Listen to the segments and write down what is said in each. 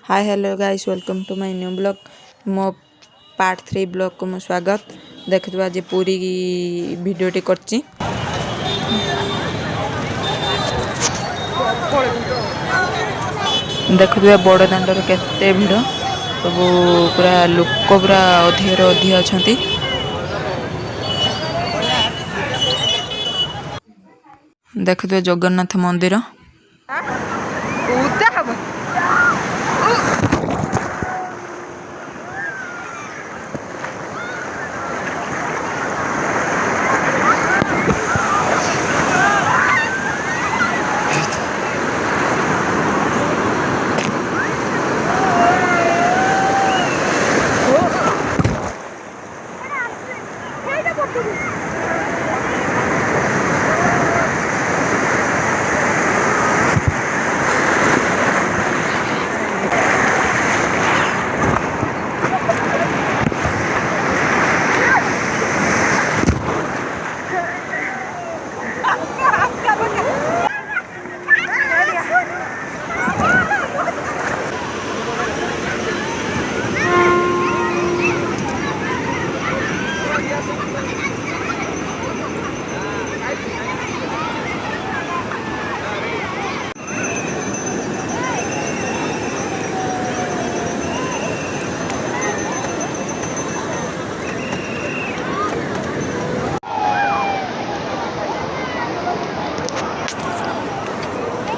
High hello guys welcome to my new blog मो part 3 blog को मो स्वागत देखु आज पूरी वीडियोटी करची देखु बड़ दांडर केते भिड़ सब पूरा लोक पूरा अधिक अधिक अच्छा देखु जगन्नाथ मंदिर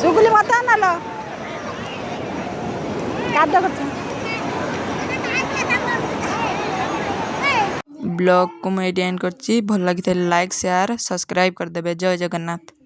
चुगली मत ना ब्लॉग को मुझे एंड करची भल लगी लाइक शेयर सब्सक्राइब कर देबे। जय जगन्नाथ।